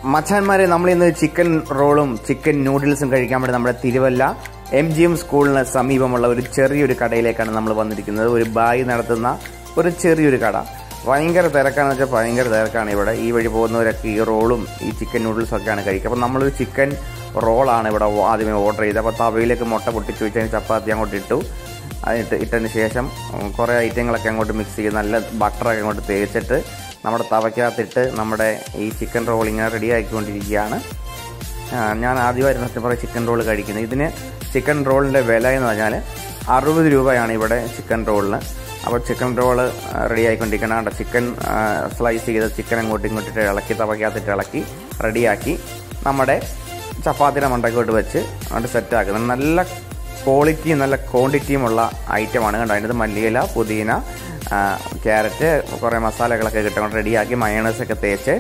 മച്ചാന്മാരെ, നമ്മളിന്ന് ചിക്കൻ റോളും ചിക്കൻ നൂഡിൽസും കഴിക്കാൻ വേണ്ടി നമ്മുടെ തിരുവല്ല MGM സ്കൂളിന് സമീപമുള്ള ഒരു ചെറിയൊരു കടയിലേക്കാണ് നമ്മൾ വന്നിരിക്കുന്നത്. ഒരു ബായി നടത്തുന്ന ഒരു ചെറിയൊരു കട. ഭയങ്കര തിരക്കാണെന്ന് വെച്ചാൽ ഭയങ്കര തിരക്കാണ് ഇവിടെ. ഈ വഴി പോകുന്നവരൊക്കെ ഈ റോളും ഈ ചിക്കൻ നൂഡിൽസും ഒക്കെയാണ് കഴിക്കുക. അപ്പോൾ നമ്മളൊരു ചിക്കൻ റോളാണ് ഇവിടെ ആദ്യമേ ഓർഡർ ചെയ്തത്. അപ്പോൾ തവയിലേക്ക് മുട്ട പൊട്ടിച്ച് വെച്ചതിന് ചപ്പാത്തി അങ്ങോട്ട് ഇട്ടു. ഇട്ടതിന് ശേഷം കുറേ ഐറ്റങ്ങളൊക്കെ അങ്ങോട്ട് മിക്സ് ചെയ്ത് നല്ല ബട്ടറൊക്കെ അങ്ങോട്ട് തേച്ചിട്ട് നമ്മുടെ തവയ്ക്കകത്തിട്ട് നമ്മുടെ ഈ ചിക്കൻ റോൾ ഇങ്ങനെ റെഡി ആക്കിക്കൊണ്ടിരിക്കുകയാണ്. ഞാൻ ആദ്യമായിരുന്നു സത്യം പറയാം ചിക്കൻ റോൾ കഴിക്കുന്നത്. ഇതിന് ചിക്കൻ റോളിൻ്റെ വില എന്ന് പറഞ്ഞാൽ 60 രൂപയാണ് ഇവിടെ ചിക്കൻ റോളിന്. അപ്പോൾ ചിക്കൻ റോള് റെഡി ആയിക്കൊണ്ടിരിക്കണം. കേട്ടോ, ചിക്കൻ സ്ലൈസ് ചെയ്ത് ചിക്കൻ അങ്ങോട്ടും ഇങ്ങോട്ടിട്ട് ഇളക്കി തവയ്ക്കകത്തിട്ട് ഇളക്കി റെഡിയാക്കി നമ്മുടെ ചപ്പാത്തിയുടെ മണ്ടക്കോട്ട് വെച്ച് അങ്ങോട്ട് സെറ്റാക്കുന്നത്. നല്ല ക്വാളിറ്റിയും നല്ല ക്വാണ്ടിറ്റിയുമുള്ള ഐറ്റമാണ്. കണ്ടോ, അതിനകത്ത് മല്ലിയില, പുതിന, ക്യാരറ്റ്, കുറേ മസാലകളൊക്കെ കിട്ടും. റെഡിയാക്കി മയോണൈസൊക്കെ തേച്ച്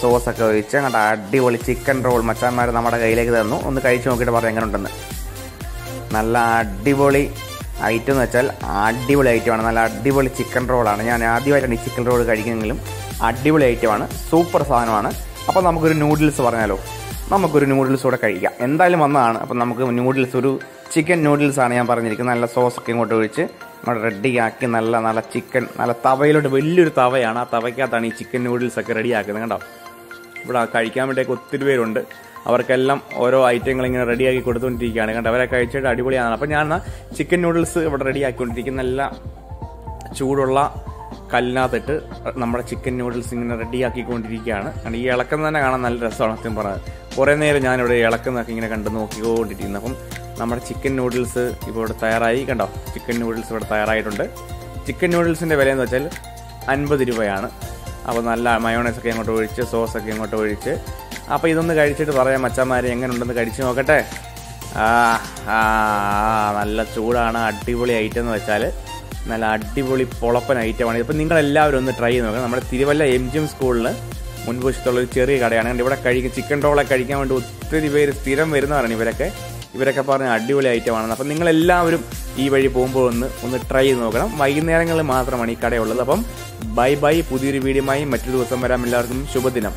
സോസൊക്കെ ഒഴിച്ച് അങ്ങോട്ട് അടിപൊളി ചിക്കൻ റോൾ മച്ചാന്മാർ നമ്മുടെ കയ്യിലേക്ക് തന്നു. ഒന്ന് കഴിച്ച് നോക്കിയിട്ട് പറയാം എങ്ങനെ ഉണ്ടെന്ന്. നല്ല അടിപൊളി ഐറ്റം എന്ന് വെച്ചാൽ അടിപൊളി ഐറ്റമാണ്. നല്ല അടിപൊളി ചിക്കൻ റോളാണ്. ഞാൻ ആദ്യമായിട്ടാണ് ഈ ചിക്കൻ റോൾ കഴിക്കുന്നെങ്കിലും അടിപൊളി ഐറ്റമാണ്. സൂപ്പർ സാധനമാണ്. അപ്പോൾ നമുക്കൊരു നൂഡിൽസ് പറഞ്ഞാലോ, നമുക്കൊരു നൂഡിൽസ് കൂടെ കഴിക്കാം. എന്തായാലും വന്നതാണ്. അപ്പം നമുക്ക് നൂഡിൽസ്, ഒരു ചിക്കൻ നൂഡിൽസാണ് ഞാൻ പറഞ്ഞിരിക്കുന്നത്. നല്ല സോസൊക്കെ ഇങ്ങോട്ട് ഒഴിച്ച് അങ്ങോട്ട് റെഡിയാക്കി നല്ല ചിക്കൻ നല്ല തവയിലോട്ട്, വലിയൊരു തവയാണ്. ആ തവയ്ക്കകത്താണ് ഈ ചിക്കൻ നൂഡിൽസൊക്കെ റെഡിയാക്കുന്നത്. കണ്ടോ, ഇവിടെ കഴിക്കാൻ വേണ്ടിയൊക്കെ ഒത്തിരി പേരുണ്ട്. അവർക്കെല്ലാം ഓരോ ഐറ്റങ്ങൾ ഇങ്ങനെ റെഡിയാക്കി കൊടുത്തുകൊണ്ടിരിക്കുകയാണ്. കണ്ടോ, അവരെ കഴിച്ചിട്ട് അടിപൊളിയാണ്. അപ്പം ഞാൻ ചിക്കൻ നൂഡിൽസ് ഇവിടെ റെഡിയാക്കിക്കൊണ്ടിരിക്കുന്ന നല്ല ചൂടുള്ള കല്ലിനകത്തിട്ട് നമ്മുടെ ചിക്കൻ നൂഡിൽസ് ഇങ്ങനെ റെഡിയാക്കിക്കൊണ്ടിരിക്കുകയാണ്. കാരണം ഈ ഇളക്കം തന്നെ കാണാൻ നല്ല രസമാണ് സത്യം പറഞ്ഞത്. കുറേ നേരം ഞാനിവിടെ ഇളക്കുന്നതൊക്കെ ഇങ്ങനെ കണ്ട് നോക്കിക്കൊണ്ടിരിക്കുന്നു. അപ്പം നമ്മുടെ ചിക്കൻ നൂഡിൽസ് ഇപ്പോൾ ഇവിടെ തയ്യാറായി. കണ്ടോ, ചിക്കൻ നൂഡിൽസ് ഇവിടെ തയ്യാറായിട്ടുണ്ട്. ചിക്കൻ നൂഡിൽസിൻ്റെ വിലയെന്ന് വെച്ചാൽ 50 രൂപയാണ്. അപ്പോൾ നല്ല മയോണൈസൊക്കെ ഇങ്ങോട്ട് ഒഴിച്ച് സോസൊക്കെ ഇങ്ങോട്ട് ഒഴിച്ച്. അപ്പോൾ ഇതൊന്ന് കഴിച്ചിട്ട് പറയാം മച്ചന്മാരെ എങ്ങനെ ഉണ്ടെന്ന് കഴിച്ച് നോക്കട്ടെ. നല്ല ചൂടാണ്. അടിപൊളി ഐറ്റം എന്ന് വെച്ചാൽ നല്ല അടിപൊളി പൊളപ്പൻ ഐറ്റമാണ്. ഇപ്പം നിങ്ങളെല്ലാവരും ഒന്ന് ട്രൈ ചെയ്ത് നോക്കണം. നമ്മുടെ തിരുവല്ല MGM സ്കൂളിന് മുൻവശത്തുള്ള ഒരു ചെറിയ കടയാണ്. ഇവിടെ ചിക്കൻ റോളൊക്കെ കഴിക്കാൻ വേണ്ടി ഒത്തിരി പേര് സ്ഥിരം വരുന്നവരാണ് ഇവരൊക്കെ പറഞ്ഞ അടിപൊളി ഐറ്റമാണെന്ന്. അപ്പം നിങ്ങളെല്ലാവരും ഈ വഴി പോകുമ്പോൾ ഒന്ന് ട്രൈ ചെയ്ത് നോക്കണം. വൈകുന്നേരങ്ങളിൽ മാത്രമാണ് ഈ കടയുള്ളത്. അപ്പം ബൈ, പുതിയൊരു വീഡിയോയുമായി മറ്റൊരു ദിവസം വരാം. എല്ലാവർക്കും ശുഭദിനം.